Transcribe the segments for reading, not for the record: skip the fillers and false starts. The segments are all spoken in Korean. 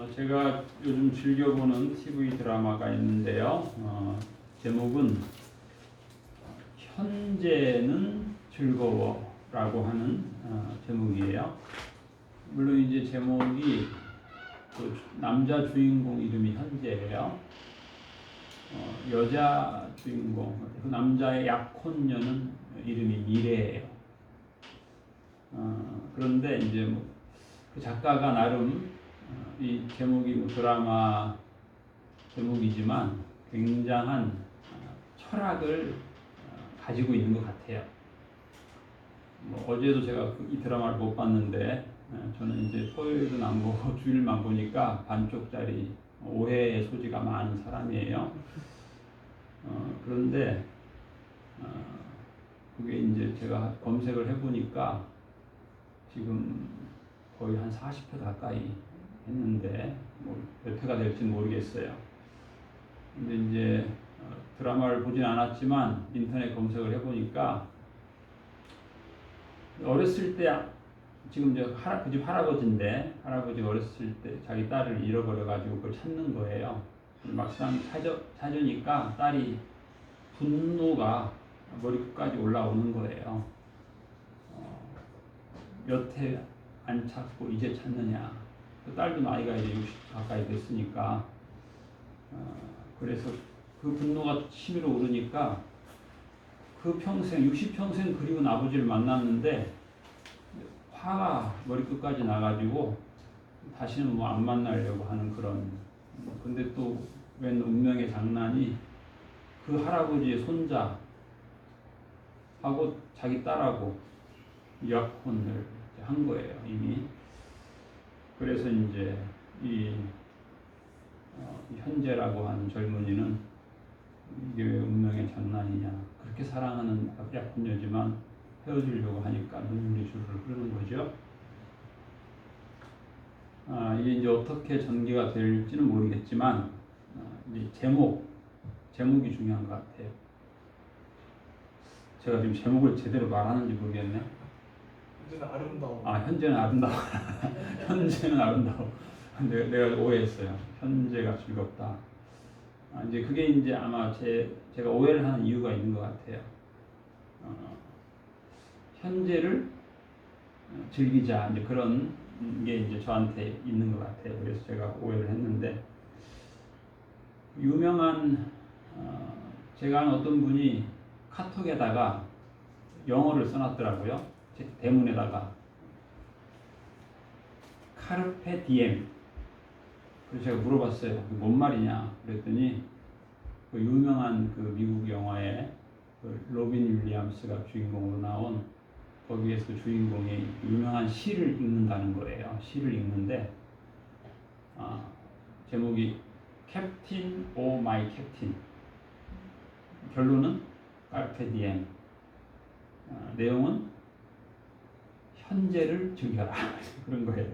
제가 요즘 즐겨보는 TV 드라마가 있는데요. 제목은 현재는 즐거워라고 하는 제목이에요. 물론 이제 제목이 그 남자 주인공 이름이 현재예요. 여자 주인공, 그 남자의 약혼녀는 이름이 미래예요. 그런데 이제 그 작가가 나름 이 제목이 드라마 제목이지만 굉장한 철학을 가지고 있는 것 같아요. 어제도 제가 이 드라마를 못 봤는데 저는 이제 토요일은 안 보고 주일만 보니까 반쪽짜리 오해의 소지가 많은 사람이에요. 그런데 그게 이제 제가 검색을 해보니까 지금 거의 한 40회 가까이 했는데 몇 회가 될지 모르겠어요. 근데 이제 드라마를 보진 않았지만 인터넷 검색을 해보니까 어렸을 때 지금 그 집 할아버지인데 할아버지가 어렸을 때 자기 딸을 잃어버려가지고 그걸 찾는 거예요. 막상 찾으니까 딸이 분노가 머리끝까지 올라오는 거예요. 여태 안 찾고 이제 찾느냐. 그 딸도 나이가 이제 60 가까이 됐으니까 그래서 그 분노가 치밀어 오르니까 그 평생 60평생 그리운 아버지를 만났는데 화가 머리끝까지 나가지고 다시는 안 만나려고 하는 그런. 근데 또 웬 운명의 장난이 그 할아버지의 손자하고 자기 딸하고 약혼을 한 거예요, 이미. 그래서 이제 이 현재라고 하는 젊은이는 이게 왜 운명의 장난이냐. 그렇게 사랑하는 약혼녀지만 헤어지려고 하니까 눈물이 줄줄 흐르는 거죠. 이게 이제 어떻게 전개가 될지는 모르겠지만 이제 제목이 중요한 것 같아요. 제가 지금 제목을 제대로 말하는지 모르겠네. 현재는 아름다워. 현재는 아름다워. 현재는 아름다워. 내가 오해했어요. 현재가 즐겁다. 이제 그게 이제 아마 제가 오해를 하는 이유가 있는 것 같아요. 현재를 즐기자. 이제 그런 게 이제 저한테 있는 것 같아요. 그래서 제가 오해를 했는데, 유명한, 제가 아는 어떤 분이 카톡에다가 영어를 써놨더라고요. 대문에다가. 카르페 디엠. 그래서 제가 물어봤어요. 뭔 말이냐? 그랬더니 그 유명한 그 미국 영화에 그 로빈 윌리엄스가 주인공으로 나온 거기에서 주인공이 유명한 시를 읽는다는 거예요. 시를 읽는데 제목이 캡틴 오 마이 캡틴. 결론은 카르페 디엠. 내용은 현재를 즐겨라. 그런 거예요.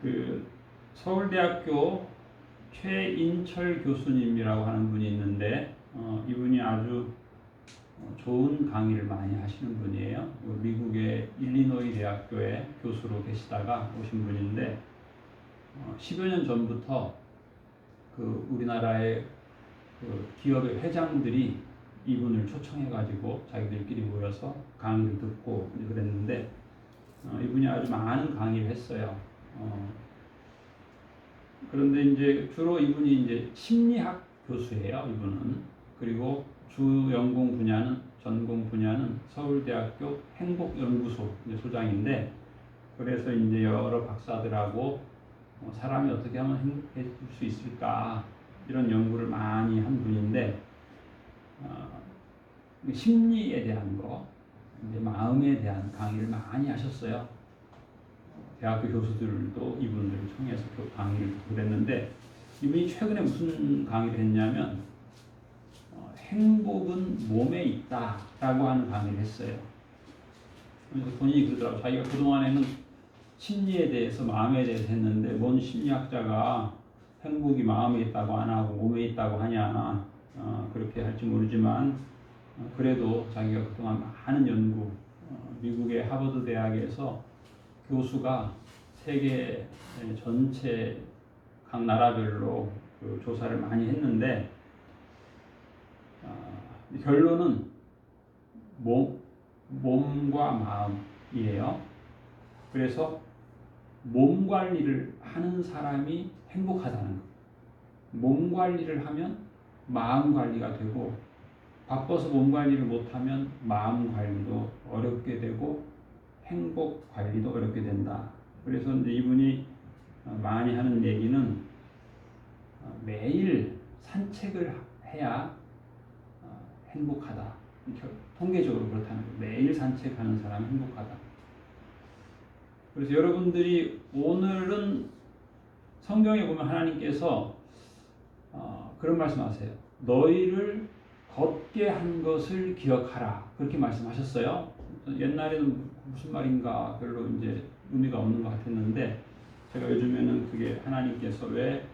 그 서울대학교 최인철 교수님이라고 하는 분이 있는데 이분이 아주 좋은 강의를 많이 하시는 분이에요. 미국의 일리노이 대학교에 교수로 계시다가 오신 분인데 10여 년 전부터 그 우리나라의 그 기업의 회장들이 이분을 초청해가지고 자기들끼리 모여서 강의를 듣고 그랬는데 이분이 아주 많은 강의를 했어요. 그런데 이제 주로 이분이 이제 심리학 교수예요, 이분은. 그리고 전공 분야는 서울대학교 행복연구소 소장인데, 그래서 이제 여러 박사들하고 사람이 어떻게 하면 행복해질 수 있을까 이런 연구를 많이 한 분인데, 심리에 대한 거, 이제 마음에 대한 강의를 많이 하셨어요. 대학교 교수들도 이분들을 청해서 강의를 듣고 그랬는데, 이분이 최근에 무슨 강의를 했냐면 행복은 몸에 있다라고 하는 강의를 했어요. 그래서 본인이 그러더라고요. 자기가 그동안에는 심리에 대해서 마음에 대해서 했는데 뭔 심리학자가 행복이 마음에 있다고 안 하고 몸에 있다고 하냐. 그렇게 할지 모르지만 그래도 자기가 그동안 많은 연구, 미국의 하버드 대학에서 교수가 세계 전체 각 나라별로 그 조사를 많이 했는데 결론은 몸과 마음이에요. 그래서 몸 관리를 하는 사람이 행복하다는 거예요. 몸 관리를 하면 마음 관리가 되고, 바빠서 몸 관리를 못하면 마음 관리도 어렵게 되고 행복 관리도 어렵게 된다. 그래서 이제 이분이 많이 하는 얘기는 매일 산책을 해야 행복하다. 통계적으로 그렇다는 거예요. 매일 산책하는 사람이 행복하다. 그래서 여러분들이 오늘은 성경에 보면 하나님께서 그런 말씀하세요. 너희를 걷게 한 것을 기억하라. 그렇게 말씀하셨어요. 옛날에는 무슨 말인가 별로 이제 의미가 없는 것 같았는데, 제가 요즘에는 그게 하나님께서 왜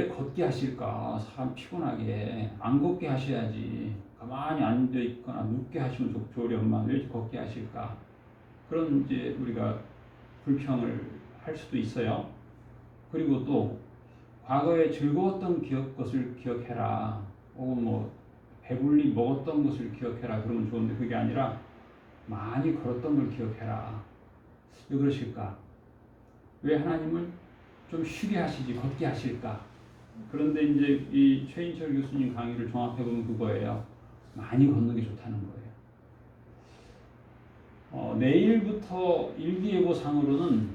걷게 하실까? 사람 피곤하게 안 걷게 하셔야지. 가만히 앉아 있거나 눕게 하시면 좋으련만 왜 걷게 하실까? 그런 이제 우리가 불평을 할 수도 있어요. 그리고 또 과거에 즐거웠던 것을 기억해라. 혹은 뭐 배불리 먹었던 것을 기억해라. 그러면 좋은데 그게 아니라 많이 걸었던 걸 기억해라. 왜 그러실까? 왜 하나님을 좀 쉬게 하시지 걷게 하실까? 그런데 이제 이 최인철 교수님 강의를 종합해보면 그거예요. 많이 걷는 게 좋다는 거예요. 내일부터 일기예보상으로는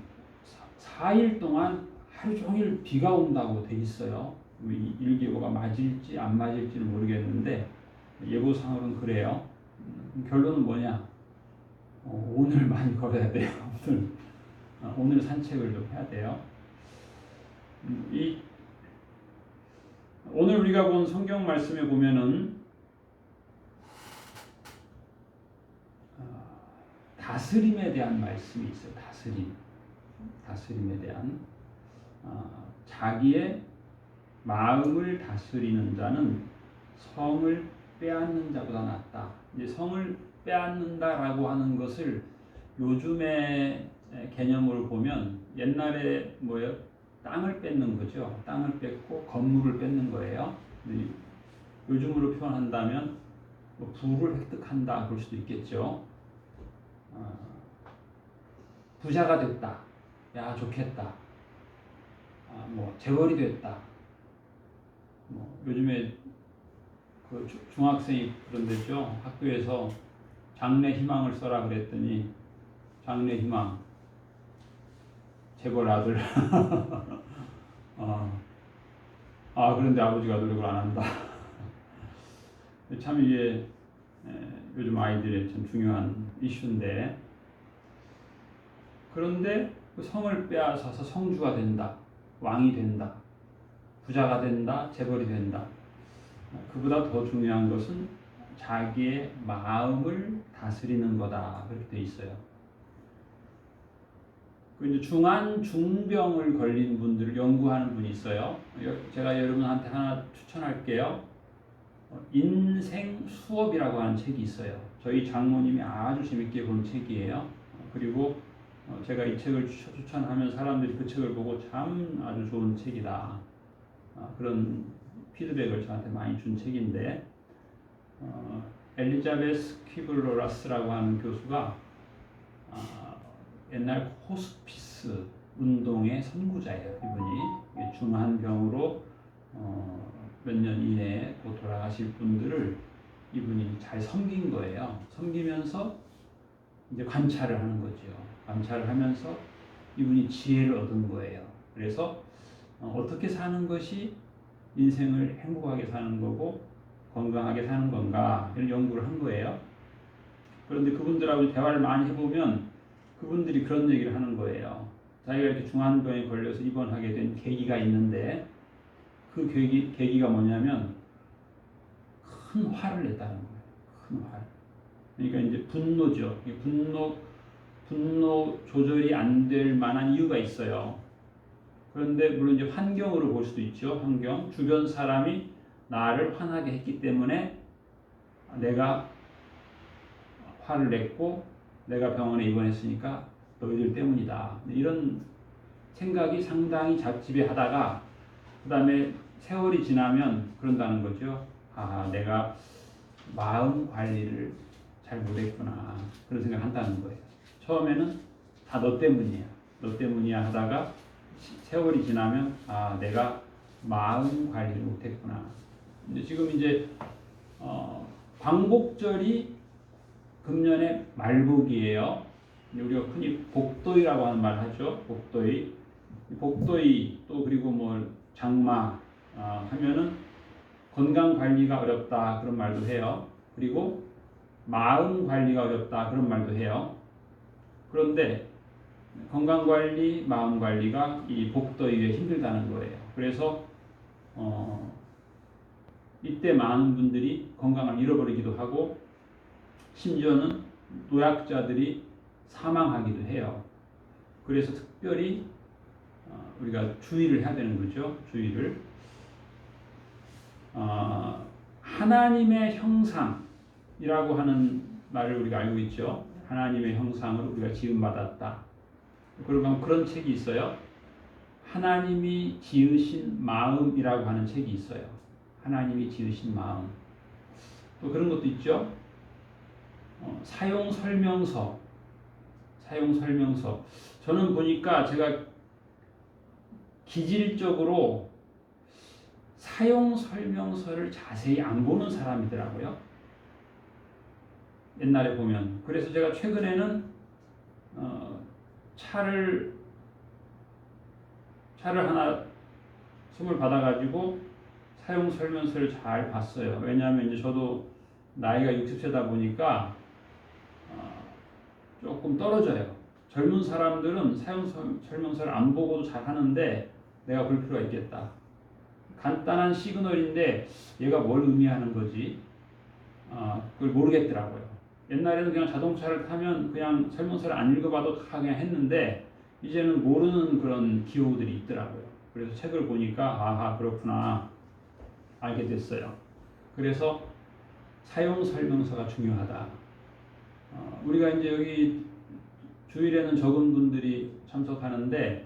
4일 동안 하루 종일 비가 온다고 돼 있어요. 이 일기예보가 맞을지 안 맞을지는 모르겠는데 예보상으로는 그래요. 결론은 뭐냐? 오늘 많이 걸어야 돼요. 오늘 산책을 좀 해야 돼요. 오늘 우리가 본 성경 말씀에 보면은 다스림에 대한 말씀이 있어요. 다스림에 대한 자기의 마음을 다스리는 자는 성을 빼앗는 자보다 낫다. 이제 성을 빼앗는다라고 하는 것을 요즘의 개념으로 보면 옛날에 뭐예요? 땅을 뺏는 거죠. 땅을 뺏고 건물을 뺏는 거예요. 요즘으로 표현한다면 뭐 부를 획득한다 그럴 수도 있겠죠. 부자가 됐다. 야 좋겠다. 뭐 재벌이 됐다. 뭐 요즘에 그 중학생이 그런데죠. 학교에서 장래 희망을 써라 그랬더니 장래 희망 재벌 아들. 그런데 아버지가 노력을 안 한다. 참 이게 요즘 아이들의 참 중요한 이슈인데, 그런데 그 성을 빼앗아서 성주가 된다, 왕이 된다, 부자가 된다, 재벌이 된다. 그보다 더 중요한 것은 자기의 마음을 다스리는 거다. 그렇게 돼 있어요. 이제 중한 중병을 걸린 분들을 연구하는 분이 있어요. 제가 여러분한테 하나 추천할게요. 인생 수업이라고 하는 책이 있어요. 저희 장모님이 아주 재밌게 본 책이에요. 그리고 제가 이 책을 추천하면 사람들이 그 책을 보고 참 아주 좋은 책이다. 그런 피드백을 저한테 많이 준 책인데, 엘리자베스 퀴블로라스라고 하는 교수가 옛날 호스피스 운동의 선구자예요. 이분이 중한 병으로 몇 년 이내에 곧 돌아가실 분들을 이분이 잘 섬긴 거예요. 섬기면서 이제 관찰을 하는 거죠. 관찰을 하면서 이분이 지혜를 얻은 거예요. 그래서 어떻게 사는 것이 인생을 행복하게 사는 거고 건강하게 사는 건가 이런 연구를 한 거예요. 그런데 그분들하고 대화를 많이 해보면 그분들이 그런 얘기를 하는 거예요. 자기가 이렇게 중환병에 걸려서 입원하게 된 계기가 있는데, 그 계기가 뭐냐면 큰 화를 냈다는 거예요. 큰 화. 그러니까 이제 분노죠. 분노 조절이 안 될 만한 이유가 있어요. 그런데 물론 이제 환경으로 볼 수도 있죠. 환경, 주변 사람이 나를 화나게 했기 때문에 내가 화를 냈고 내가 병원에 입원했으니까 너희들 때문이다. 이런 생각이 상당히 잡지배하다가 그 다음에 세월이 지나면 그런다는 거죠. 아, 내가 마음 관리를 잘 못했구나. 그런 생각을 한다는 거예요. 처음에는 다 너 때문이야. 너 때문이야 하다가 세월이 지나면 아, 내가 마음 관리를 못했구나. 이제 지금 이제 광복절이 금년의 말복이에요. 우리가 흔히 복도이라고 하는 말 하죠. 복도이. 복도이 또 그리고 뭐 장마 하면은 건강 관리가 어렵다 그런 말도 해요. 그리고 마음 관리가 어렵다 그런 말도 해요. 그런데 건강 관리, 마음 관리가 이 복도이에 힘들다는 거예요. 그래서 이때 많은 분들이 건강을 잃어버리기도 하고 심지어는 노약자들이 사망하기도 해요. 그래서 특별히 우리가 주의를 해야 되는 거죠. 주의를. 하나님의 형상이라고 하는 말을 우리가 알고 있죠. 하나님의 형상을 우리가 지음받았다. 그런 책이 있어요. 하나님이 지으신 마음이라고 하는 책이 있어요. 하나님이 지으신 마음. 또 그런 것도 있죠. 사용 설명서. 저는 보니까 제가 기질적으로 사용 설명서를 자세히 안 보는 사람이더라고요. 옛날에 보면. 그래서 제가 최근에는 차를 하나 선물 받아가지고 사용 설명서를 잘 봤어요. 왜냐하면 이제 저도 나이가 60세다 보니까 조금 떨어져요. 젊은 사람들은 사용 설명서를 안 보고도 잘 하는데 내가 볼 필요가 있겠다. 간단한 시그널인데 얘가 뭘 의미하는 거지? 그걸 모르겠더라고요. 옛날에는 그냥 자동차를 타면 그냥 설명서를 안 읽어봐도 다 그냥 했는데 이제는 모르는 그런 기호들이 있더라고요. 그래서 책을 보니까 아하 그렇구나 알게 됐어요. 그래서 사용 설명서가 중요하다. 우리가 이제 여기 주일에는 적은 분들이 참석하는데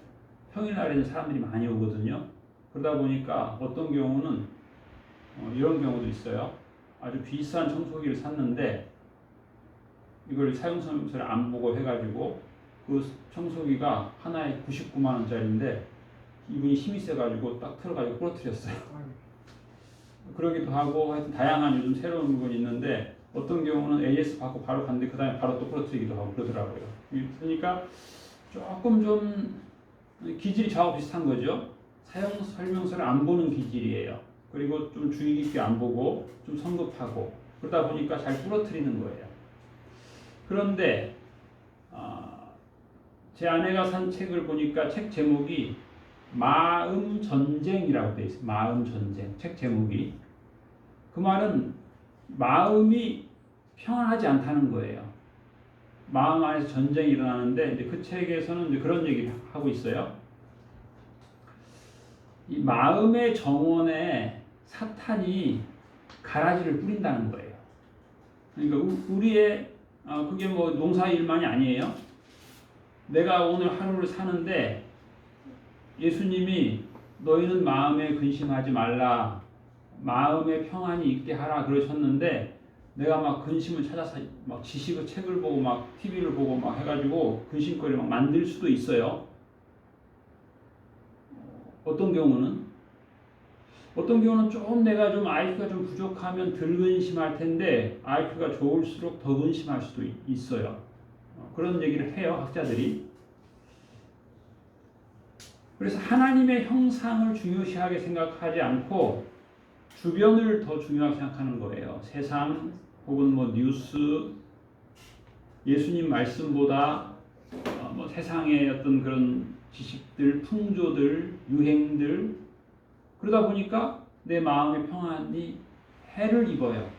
평일날에는 사람들이 많이 오거든요. 그러다 보니까 어떤 경우는 이런 경우도 있어요. 아주 비싼 청소기를 샀는데 이걸 사용 설명서를 안 보고 해가지고 그 청소기가 하나에 99만 원짜리인데 이분이 힘이 세가지고 딱 틀어가지고 부러뜨렸어요. 그러기도 하고 하여튼 다양한 요즘 새로운 물건이 있는데 어떤 경우는 AS 받고 바로 갔는데 그 다음에 바로 또 부러뜨리기도 하고 그러더라고요. 그러니까 조금 좀 기질이 저하고 비슷한 거죠. 사용 설명서를 안 보는 기질이에요. 그리고 좀 주의 깊게 안 보고 좀 성급하고 그러다 보니까 잘 부러뜨리는 거예요. 그런데 제 아내가 산 책을 보니까 책 제목이 마음 전쟁이라고 되어 있어요. 마음 전쟁. 책 제목이. 그 말은 마음이 평안하지 않다는 거예요. 마음 안에서 전쟁이 일어나는데 이제 그 책에서는 이제 그런 얘기를 하고 있어요. 이 마음의 정원에 사탄이 가라지를 뿌린다는 거예요. 그러니까 우리의 그게 뭐 농사일만이 아니에요. 내가 오늘 하루를 사는데 예수님이 너희는 마음에 근심하지 말라, 마음에 평안이 있게 하라 그러셨는데 내가 막 근심을 찾아서 막 지식을 책을 보고 막 TV를 보고 막 해가지고 근심거리를 막 만들 수도 있어요. 어떤 경우는 좀 내가 좀 IQ가 좀 부족하면 덜 근심할 텐데 IQ가 좋을수록 더 근심할 수도 있어요. 그런 얘기를 해요, 학자들이. 그래서 하나님의 형상을 중요시하게 생각하지 않고 주변을 더 중요하게 생각하는 거예요. 세상 혹은 뭐 뉴스, 예수님 말씀보다 뭐 세상의 어떤 그런 지식들, 풍조들, 유행들 그러다 보니까 내 마음의 평안이 해를 입어요.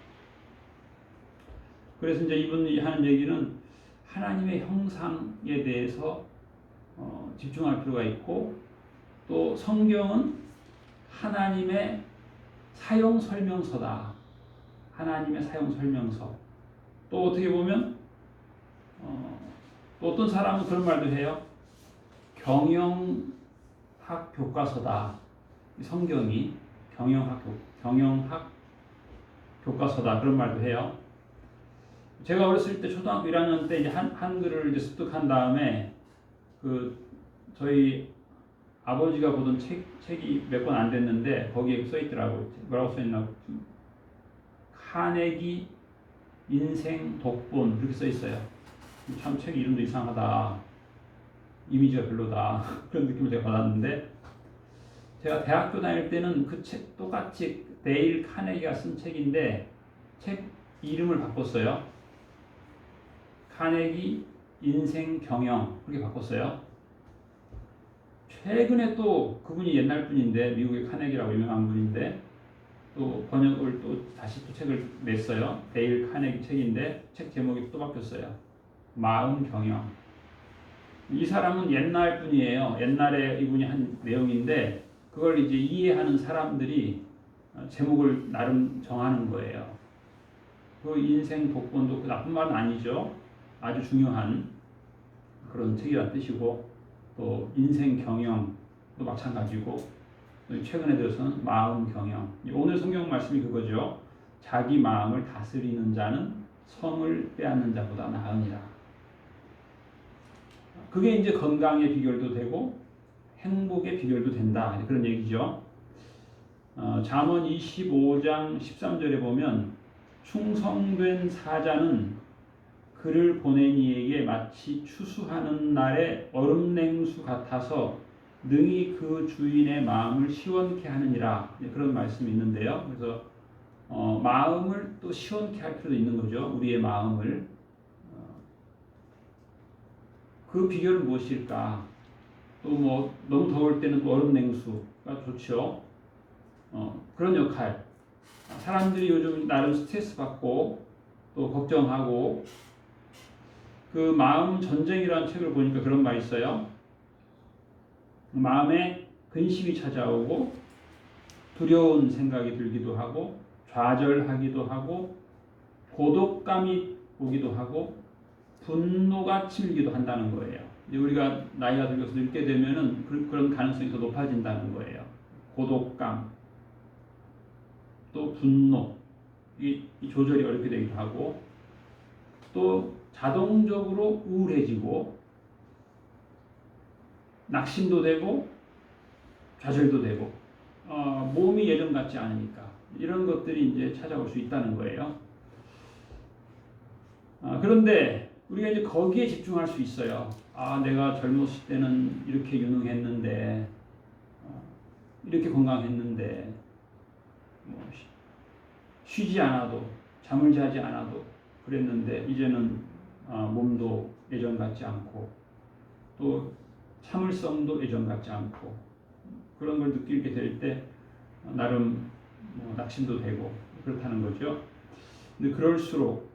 그래서 이제 이분이 하는 얘기는 하나님의 형상에 대해서 집중할 필요가 있고 또 성경은 하나님의 사용 설명서다. 하나님의 사용 설명서. 또 어떻게 보면 또 어떤 사람은 그런 말도 해요. 경영학 교과서다. 성경이 경영학 교과서다. 그런 말도 해요. 제가 어렸을 때 초등학교 1학년 때 이제 한글을 이제 습득한 다음에 저희 아버지가 보던 책이 몇 권 안 됐는데 거기에 써 있더라고요. 뭐라고 써 있나? 카네기 인생 독본 그렇게 써 있어요. 참 책 이름도 이상하다. 이미지가 별로다. 그런 느낌을 제가 받았는데 제가 대학교 다닐 때는 그 책 똑같이 데일 카네기가 쓴 책인데 책 이름을 바꿨어요. 카네기 인생 경영 그렇게 바꿨어요. 최근에 또 그분이 옛날 분인데 미국의 카네기라고 유명한 분인데 또 번역을 또 다시 또 책을 냈어요. 데일 카네기 책인데 책 제목이 또 바뀌었어요. 마음 경영. 이 사람은 옛날 분이에요. 옛날에 이분이 한 내용인데 그걸 이제 이해하는 사람들이 제목을 나름 정하는 거예요. 그 인생 독본도 그 나쁜 말은 아니죠. 아주 중요한 그런 책이라는 뜻이고 또 인생 경영도 마찬가지고 최근에 들어서는 마음 경영. 오늘 성경 말씀이 그거죠. 자기 마음을 다스리는 자는 성을 빼앗는 자보다 나으니라. 그게 이제 건강의 비결도 되고 행복의 비결도 된다. 그런 얘기죠. 잠언 25장 13절에 보면 충성된 사자는 그를 보낸 이에게 마치 추수하는 날의 얼음냉수 같아서 능히 그 주인의 마음을 시원케 하느니라. 그런 말씀이 있는데요. 그래서 마음을 또 시원케 할 필요도 있는 거죠. 우리의 마음을. 그 비결은 무엇일까? 또 뭐 너무 더울 때는 또 얼음냉수가 좋죠. 그런 역할. 사람들이 요즘 나름 스트레스 받고 또 걱정하고 그 마음 전쟁이라는 책을 보니까 그런 말이 있어요. 마음에 근심이 찾아오고 두려운 생각이 들기도 하고 좌절하기도 하고 고독감이 오기도 하고 분노가 치밀기도 한다는 거예요. 우리가 나이가 들어서 늙게 되면은 그런 가능성이 더 높아진다는 거예요. 고독감, 또 분노, 이 조절이 어렵게 되기도 하고 또 자동적으로 우울해지고 낙심도 되고 좌절도 되고 몸이 예전 같지 않으니까 이런 것들이 이제 찾아올 수 있다는 거예요. 그런데 우리가 이제 거기에 집중할 수 있어요. 내가 젊었을 때는 이렇게 유능했는데 이렇게 건강했는데 쉬지 않아도 잠을 자지 않아도 그랬는데 이제는 몸도 예전 같지 않고 또 참을성도 예전 같지 않고 그런 걸 느끼게 될 때 나름 낙심도 되고 그렇다는 거죠. 근데 그럴수록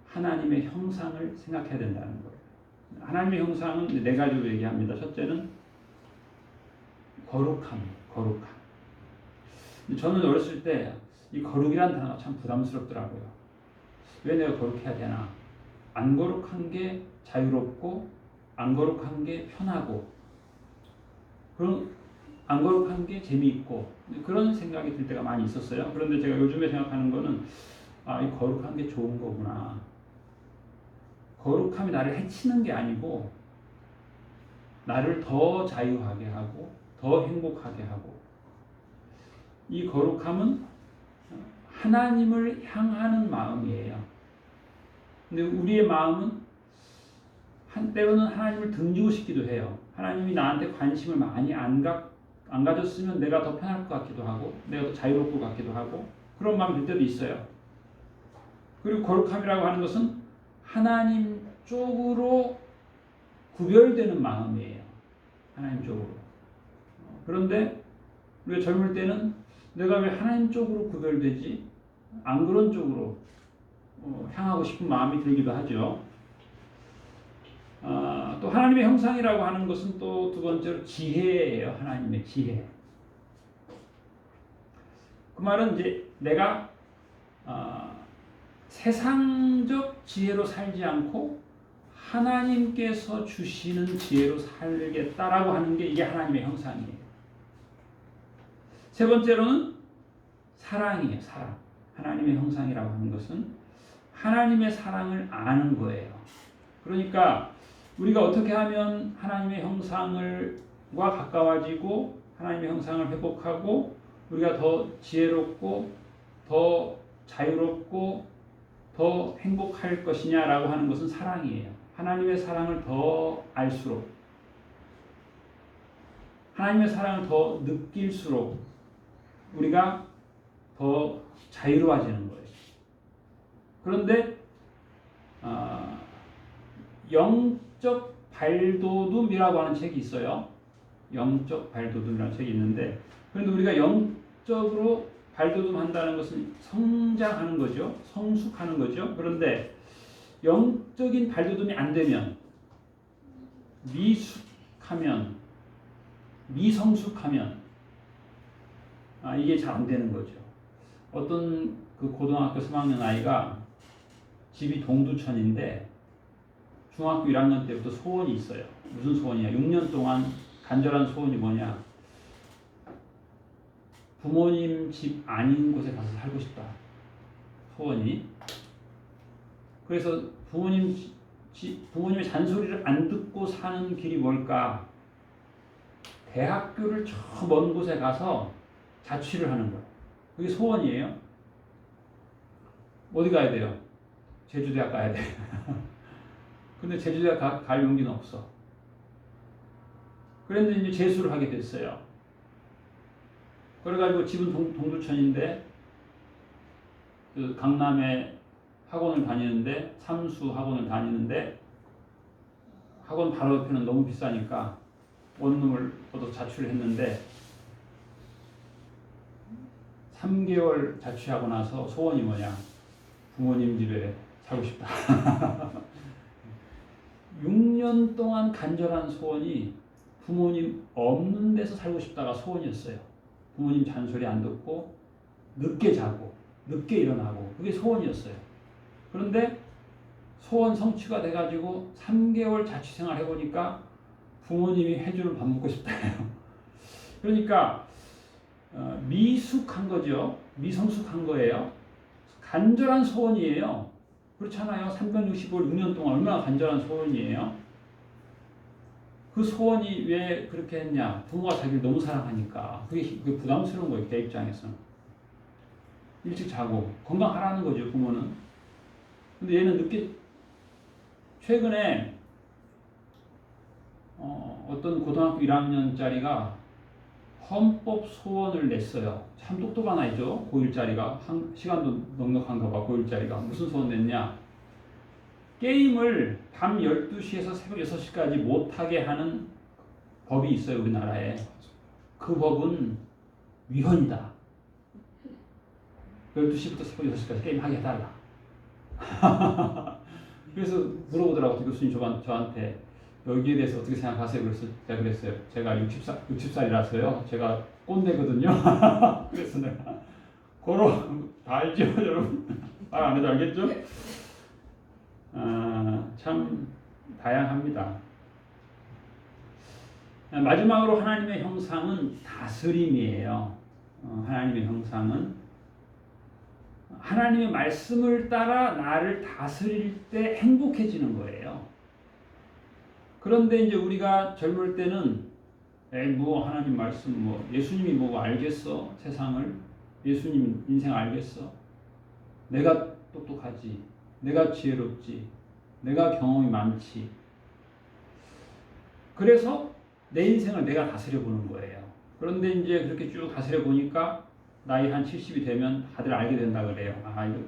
하나님의 형상을 생각해야 된다는 거예요. 하나님의 형상은 네 가지로 얘기합니다. 첫째는 거룩함. 저는 어렸을 때 이 거룩이란 단어가 참 부담스럽더라고요. 왜 내가 거룩해야 되나? 안 거룩한 게 자유롭고 안 거룩한 게 편하고 그런 안 거룩한 게 재미있고 그런 생각이 들 때가 많이 있었어요. 그런데 제가 요즘에 생각하는 거는 이 거룩한 게 좋은 거구나. 거룩함이 나를 해치는 게 아니고 나를 더 자유하게 하고 더 행복하게 하고 이 거룩함은 하나님을 향하는 마음이에요. 근데 우리의 마음은 때로는 하나님을 등지고 싶기도 해요. 하나님이 나한테 관심을 많이 안 가졌으면 내가 더 편할 것 같기도 하고 내가 더 자유로울 것 같기도 하고 그런 마음이 들 때도 있어요. 그리고 거룩함이라고 하는 것은 하나님 쪽으로 구별되는 마음이에요. 하나님 쪽으로. 그런데 우리가 젊을 때는 내가 왜 하나님 쪽으로 구별되지? 안 그런 쪽으로 향하고 싶은 마음이 들기도 하죠. 또 하나님의 형상이라고 하는 것은 또 두 번째로 지혜예요. 하나님의 지혜. 그 말은 이제 내가 세상적 지혜로 살지 않고 하나님께서 주시는 지혜로 살겠다라고 하는 게 이게 하나님의 형상이에요. 세 번째로는 사랑이에요. 사랑. 하나님의 형상이라고 하는 것은 하나님의 사랑을 아는 거예요. 그러니까 우리가 어떻게 하면 하나님의 형상과 가까워지고 하나님의 형상을 회복하고 우리가 더 지혜롭고 더 자유롭고 더 행복할 것이냐라고 하는 것은 사랑이에요. 하나님의 사랑을 더 알수록 하나님의 사랑을 더 느낄수록 우리가 더 자유로워지는 거예요. 그런데 영적 발돋움이라고 하는 책이 있어요. 영적 발돋움이라는 책이 있는데, 그런데 우리가 영적으로 발돋움한다는 것은 성장하는 거죠. 성숙하는 거죠. 그런데 영적인 발돋움이 안 되면, 미숙하면, 미성숙하면 이게 잘 안 되는 거죠. 어떤 그 고등학교 3학년 아이가 집이 동두천인데 중학교 1학년 때부터 소원이 있어요. 무슨 소원이야? 6년 동안 간절한 소원이 뭐냐? 부모님 집 아닌 곳에 가서 살고 싶다. 소원이. 그래서 부모님의 잔소리를 안 듣고 사는 길이 뭘까? 대학교를 저 먼 곳에 가서 자취를 하는 거예요. 그게 소원이에요. 어디 가야 돼요? 제주대학 가야 돼. 근데 제주대학 갈 용기는 없어. 그런데 이제 재수를 하게 됐어요. 그래가지고 집은 동두천인데 그 강남에 학원을 다니는데, 삼수 학원을 다니는데 학원 바로 옆에는 너무 비싸니까 원룸을 얻어 자취를 했는데 3개월 자취하고 나서 소원이 뭐냐? 부모님 집에 살고 싶다. 6년 동안 간절한 소원이 부모님 없는 데서 살고 싶다가 소원이었어요. 부모님 잔소리 안 듣고 늦게 자고 늦게 일어나고 그게 소원이었어요. 그런데 소원 성취가 돼가지고 3개월 자취생활 해보니까 부모님이 해주는 밥 먹고 싶다요. 그러니까 미숙한 거죠. 미성숙한 거예요. 간절한 소원이에요. 그렇잖아요. 365일 6년 동안 얼마나 간절한 소원이에요. 그 소원이 왜 그렇게 했냐? 부모가 자기를 너무 사랑하니까. 그게 부담스러운 거예요. 걔 입장에서는. 일찍 자고 건강하라는 거죠. 부모는. 근데 얘는 늦게, 최근에 어떤 고등학교 1학년짜리가 헌법 소원을 냈어요. 참 똑똑한 아이죠. 고1짜리가. 시간도 넉넉한가 봐. 고1짜리가. 무슨 소원 냈냐? 게임을 밤 12시에서 새벽 6시까지 못하게 하는 법이 있어요. 우리나라에. 그 법은 위헌이다. 12시부터 새벽 6시까지 게임하게 해달라. 그래서 물어보더라고요. 교수님 저한테 여기에 대해서 어떻게 생각하세요? 그래서 제가 그랬어요. 제가 60살이라서요. 제가 꼰대거든요. 그래서 내가 다 알죠, 여러분? 말 안 해도 알겠죠? 참 다양합니다. 마지막으로 하나님의 형상은 다스림이에요. 하나님의 형상은 하나님의 말씀을 따라 나를 다스릴 때 행복해지는 거예요. 그런데 이제 우리가 젊을 때는 하나님 말씀 예수님이 뭐 알겠어? 세상을 예수님 인생 알겠어? 내가 똑똑하지, 내가 지혜롭지, 내가 경험이 많지. 그래서 내 인생을 내가 다스려 보는 거예요. 그런데 이제 그렇게 쭉 다스려 보니까 나이 한 70이 되면 다들 알게 된다 그래요. 이거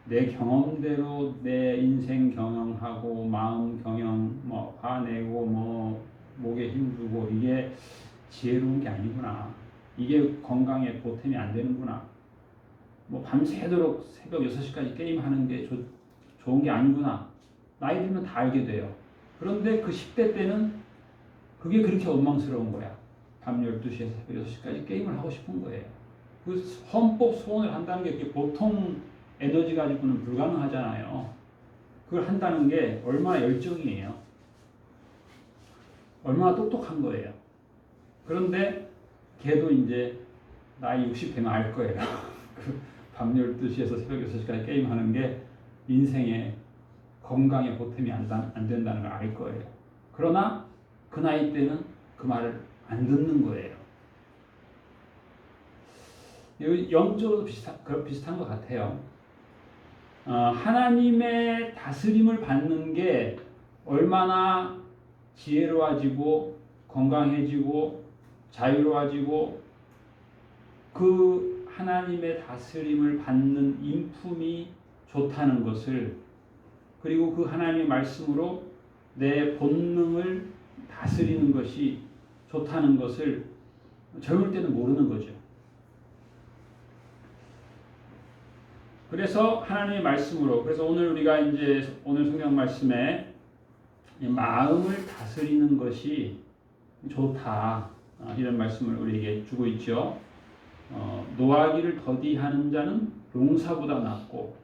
내 경험대로 내 인생 경영하고 마음 경영 화내고 목에 힘주고 이게 지혜로운 게 아니구나. 이게 건강에 보탬이 안 되는구나. 밤새도록 새벽 6시까지 게임하는 게 좋은 게 아니구나. 나이 들면 다 알게 돼요. 그런데 그 10대 때는 그게 그렇게 원망스러운 거야. 밤 12시에서 새벽 6시까지 게임을 하고 싶은 거예요. 그 헌법 소원을 한다는 게 보통 에너지 가지고는 불가능하잖아요. 그걸 한다는 게 얼마나 열정이에요. 얼마나 똑똑한 거예요. 그런데 걔도 이제 나이 60 되면 알 거예요. 그 밤 12시에서 새벽 6시까지 게임하는 게 인생의 건강에 보탬이 안 된다는 걸 알 거예요. 그러나 그 나이 때는 그 말을 안 듣는 거예요. 영적으로도 비슷한 것 같아요. 하나님의 다스림을 받는 게 얼마나 지혜로워지고 건강해지고 자유로워지고 그 하나님의 다스림을 받는 인품이 좋다는 것을, 그리고 그 하나님의 말씀으로 내 본능을 다스리는 것이 좋다는 것을 젊을 때는 모르는 거죠. 그래서 하나님의 말씀으로, 그래서 오늘 우리가 이제 오늘 성경 말씀에 마음을 다스리는 것이 좋다, 이런 말씀을 우리에게 주고 있죠. 노하기를 더디하는 자는 용사보다 낫고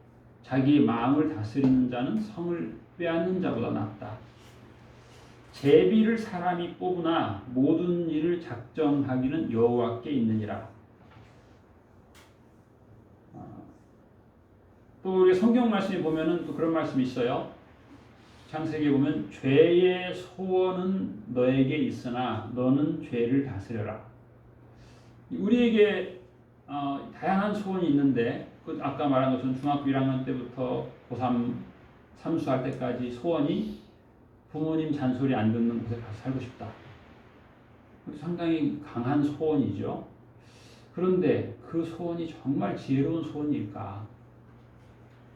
자기의 마음을 다스리는 자는 성을 빼앗는 자보다 낫다. 제비를 사람이 뽑으나 모든 일을 작정하기는 여호와께 있느니라. 또 우리 성경 말씀에 보면은 또 그런 말씀이 있어요. 창세기에 보면 죄의 소원은 너에게 있으나 너는 죄를 다스려라. 우리에게 다양한 소원이 있는데, 아까 말한 것처럼 중학교 1학년 때부터 고3 삼수할 때까지 소원이 부모님 잔소리 안 듣는 곳에 가서 살고 싶다. 상당히 강한 소원이죠. 그런데 그 소원이 정말 지혜로운 소원일까?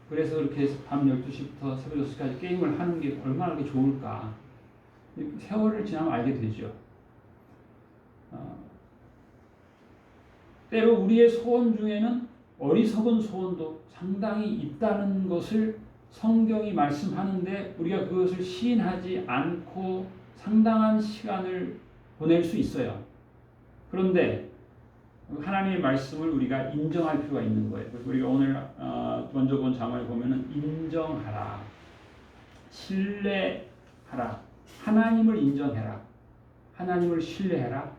그래서 그렇게 밤 12시부터 새벽 6시까지 게임을 하는 게 얼마나 그렇게 좋을까? 세월을 지나면 알게 되죠. 때로 우리의 소원 중에는 어리석은 소원도 상당히 있다는 것을 성경이 말씀하는데 우리가 그것을 시인하지 않고 상당한 시간을 보낼 수 있어요. 그런데 하나님의 말씀을 우리가 인정할 필요가 있는 거예요. 그래서 우리가 오늘 먼저 본 자문을 보면은 인정하라, 신뢰하라, 하나님을 인정해라, 하나님을 신뢰해라,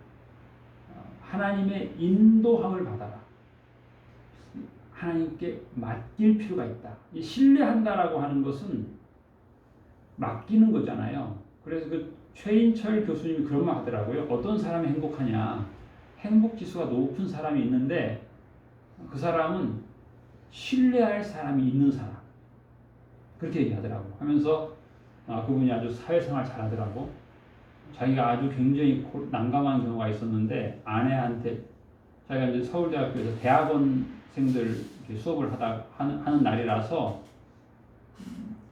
하나님의 인도함을 받아라, 하나님께 맡길 필요가 있다. 이 신뢰한다라고 하는 것은 맡기는 거잖아요. 그래서 그 최인철 교수님이 그런 말 하더라고요. 어떤 사람이 행복하냐? 행복 지수가 높은 사람이 있는데 그 사람은 신뢰할 사람이 있는 사람. 그렇게 얘기하더라고. 하면서 그분이 아주 사회생활 잘하더라고. 자기가 아주 굉장히 난감한 경우가 있었는데 아내한테, 자기가 이제 서울대학교에서 대학원생들 수업을 하는 날이라서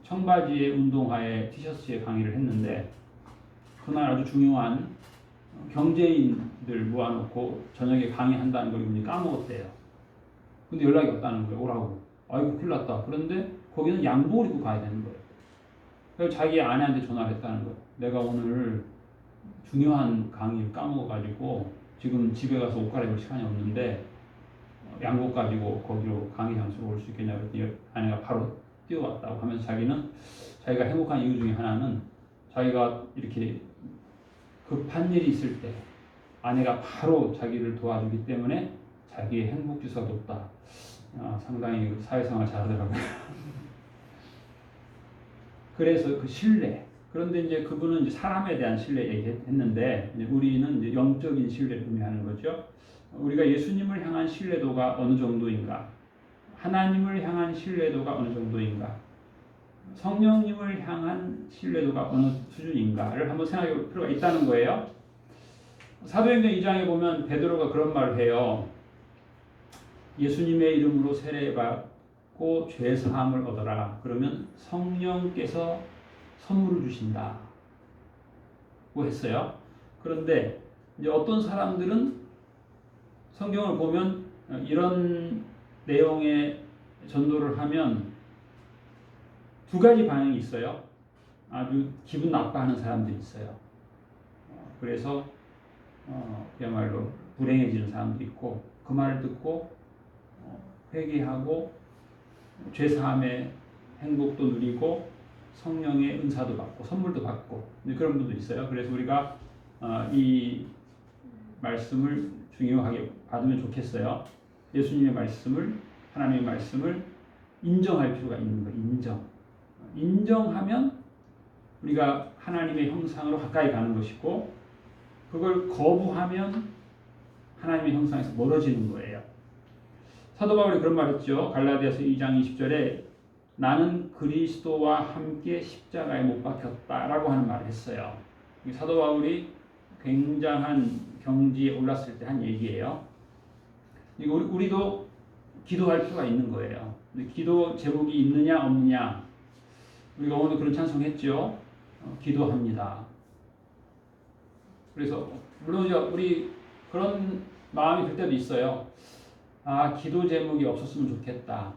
청바지에 운동화에 티셔츠에 강의를 했는데 그날 아주 중요한 경제인들 모아놓고 저녁에 강의한다는 걸 이분이 까먹었대요. 근데 연락이 왔다는 거예요. 오라고. 아이고 큰일 났다. 그런데 거기는 양복을 입고 가야 되는 거예요. 그래서 자기 아내한테 전화를 했다는 거예요. 내가 오늘 중요한 강의를 까먹어가지고 지금 집에 가서 옷 갈아입을 시간이 없는데 양복 가지고 거기로 강의 장소로 올 수 있겠냐 그랬더니 아내가 바로 뛰어왔다고 하면서 자기가 행복한 이유 중에 하나는 자기가 이렇게 급한 일이 있을 때 아내가 바로 자기를 도와주기 때문에 자기의 행복 지수가 높다. 상당히 사회생활 잘하더라고요. 그래서 그 신뢰. 그런데 이제 그분은 이제 사람에 대한 신뢰 얘기했는데 이제 우리는 이제 영적인 신뢰를 의미하는 거죠. 우리가 예수님을 향한 신뢰도가 어느 정도인가? 하나님을 향한 신뢰도가 어느 정도인가? 성령님을 향한 신뢰도가 어느 수준인가를 한번 생각해 볼 필요가 있다는 거예요. 사도행전 2장에 보면 베드로가 그런 말을 해요. 예수님의 이름으로 세례받고 죄 사함을 얻어라. 그러면 성령께서 선물을 주신다고 했어요. 그런데 이제 어떤 사람들은 성경을 보면 이런 내용의 전도를 하면 두 가지 반응이 있어요. 아주 기분 나빠하는 사람들이 있어요. 그래서 그야말로 불행해지는 사람도 있고 그 말을 듣고 회개하고 죄사함의 행복도 누리고 성령의 은사도 받고 선물도 받고 그런 분도 있어요. 그래서 우리가 이 말씀을 중요하게 받으면 좋겠어요. 예수님의 말씀을, 하나님의 말씀을 인정할 필요가 있는 거예요. 인정하면 우리가 하나님의 형상으로 가까이 가는 것이고, 그걸 거부하면 하나님의 형상에서 멀어지는 거예요. 사도 바울이 그런 말 했죠. 갈라디아서 2장 20절에 나는 그리스도와 함께 십자가에 못 박혔다라고 하는 말을 했어요. 사도 바울이 굉장한 경지에 올랐을 때 한 얘기예요. 우리도 기도할 필요가 있는 거예요. 기도 제목이 있느냐 없느냐, 우리가 오늘 그런 찬송했죠. 기도합니다. 그래서 물론 우리 그런 마음이 들 때도 있어요. 기도 제목이 없었으면 좋겠다.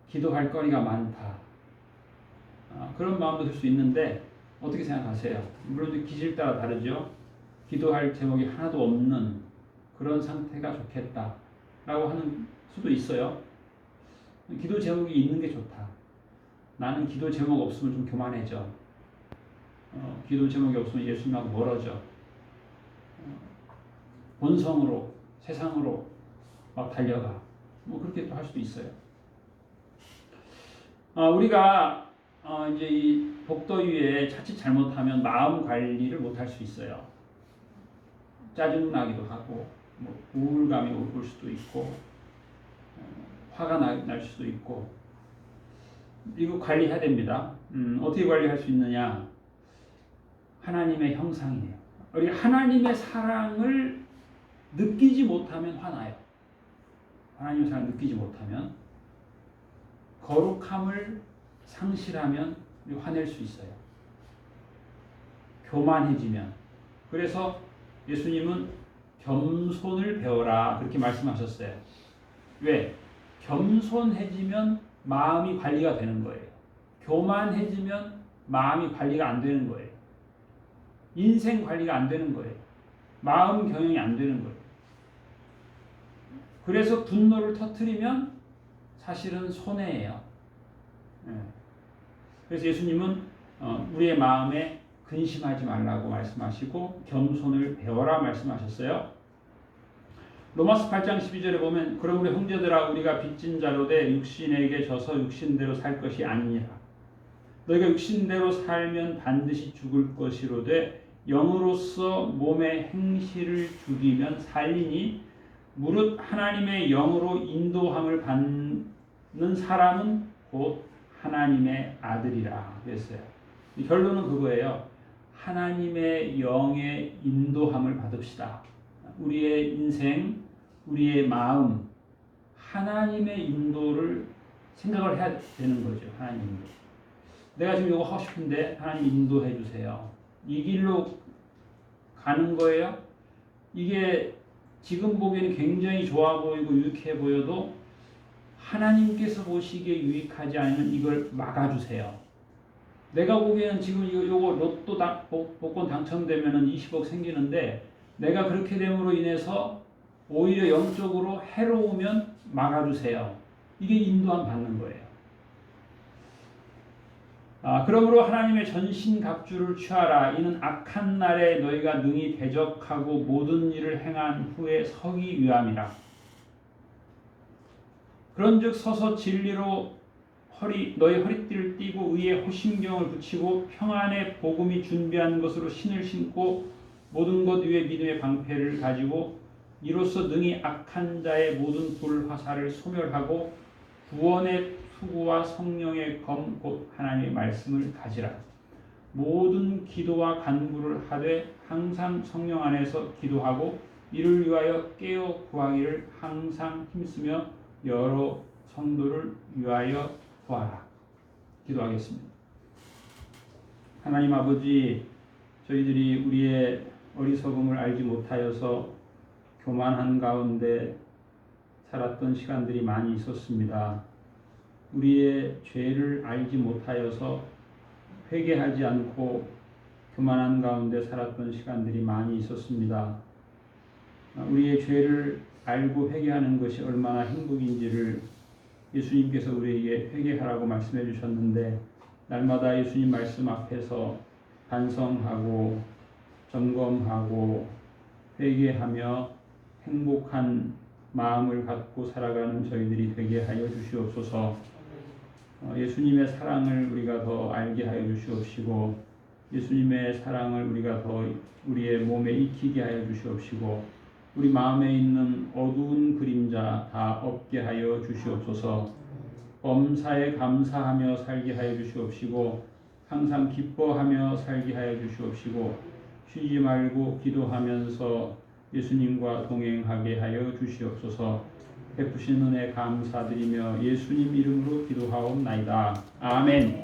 기도할 거리가 많다. 그런 마음도 들 수 있는데 어떻게 생각하세요? 물론 기질 따라 다르죠. 기도할 제목이 하나도 없는 그런 상태가 좋겠다라고 하는 수도 있어요. 기도 제목이 있는 게 좋다. 나는 기도 제목 없으면 좀 교만해져. 기도 제목이 없으면 예수님하고 멀어져. 본성으로, 세상으로 막 달려가. 그렇게 또 할 수도 있어요. 우리가 이제 이 복더위에 자칫 잘못하면 마음 관리를 못할 수 있어요. 짜증나기도 하고, 우울감이 올 수도 있고, 화가 날 수도 있고, 이거 관리해야 됩니다. 어떻게 관리할 수 있느냐? 하나님의 형상이에요. 우리 하나님의 사랑을 느끼지 못하면 화나요. 하나님의 사랑을 느끼지 못하면, 거룩함을 상실하면 화낼 수 있어요. 교만해지면. 그래서 예수님은 겸손을 배워라 그렇게 말씀하셨어요. 왜? 겸손해지면 마음이 관리가 되는 거예요. 교만해지면 마음이 관리가 안 되는 거예요. 인생 관리가 안 되는 거예요. 마음 경영이 안 되는 거예요. 그래서 분노를 터뜨리면 사실은 손해예요. 그래서 예수님은 우리의 마음에 근심하지 말라고 말씀하시고 겸손을 배워라 말씀하셨어요. 로마서 8장 12절에 보면 그러므로 형제들아 우리가 빚진 자로되 육신에게 져서 육신대로 살 것이 아니니라. 너희가 육신대로 살면 반드시 죽을 것이로되 영으로서 몸의 행실을 죽이면 살리니 무릇 하나님의 영으로 인도함을 받는 사람은 곧 하나님의 아들이라 그랬어요. 결론은 그거예요. 하나님의 영의 인도함을 받읍시다. 우리의 인생, 우리의 마음, 하나님의 인도를 생각을 해야 되는 거죠. 하나님 인도. 내가 지금 이거 하고 싶은데 하나님 인도해 주세요. 이 길로 가는 거예요. 이게 지금 보기에는 굉장히 좋아 보이고 유익해 보여도 하나님께서 보시기에 유익하지 않으면 이걸 막아주세요. 내가 보기에는 지금 요거 로또 복권 당첨되면은 20억 생기는데 내가 그렇게 됨으로 인해서 오히려 영적으로 해로우면 막아주세요. 이게 인도함 받는 거예요. 그러므로 하나님의 전신갑주를 취하라. 이는 악한 날에 너희가 능히 대적하고 모든 일을 행한 후에 서기 위함이라. 그런즉 서서 진리로 너희 허리띠를 띠고 의의 호심경을 붙이고 평안의 복음이 준비한 것으로 신을 신고 모든 것 위에 믿음의 방패를 가지고 이로써 능히 악한 자의 모든 불화살을 소멸하고 구원의 투구와 성령의 검 곧 하나님의 말씀을 가지라. 모든 기도와 간구를 하되 항상 성령 안에서 기도하고 이를 위하여 깨어 구하기를 항상 힘쓰며 여러 성도를 위하여 구하라. 기도하겠습니다. 하나님 아버지, 저희들이 우리의 어리석음을 알지 못하여서 교만한 가운데 살았던 시간들이 많이 있었습니다. 우리의 죄를 알지 못하여서 회개하지 않고 교만한 가운데 살았던 시간들이 많이 있었습니다. 우리의 죄를 알고 회개하는 것이 얼마나 행복인지를 예수님께서 우리에게 회개하라고 말씀해 주셨는데 날마다 예수님 말씀 앞에서 반성하고 점검하고 회개하며 행복한 마음을 갖고 살아가는 저희들이 되게 하여 주시옵소서. 예수님의 사랑을 우리가 더 알게 하여 주시옵시고 예수님의 사랑을 우리가 더 우리의 몸에 익히게 하여 주시옵시고 우리 마음에 있는 어두운 그림자 다 없게 하여 주시옵소서. 범사에 감사하며 살게 하여 주시옵시고 항상 기뻐하며 살게 하여 주시옵시고 쉬지 말고 기도하면서 예수님과 동행하게 하여 주시옵소서. 베푸신 은혜 감사드리며 예수님 이름으로 기도하옵나이다. 아멘.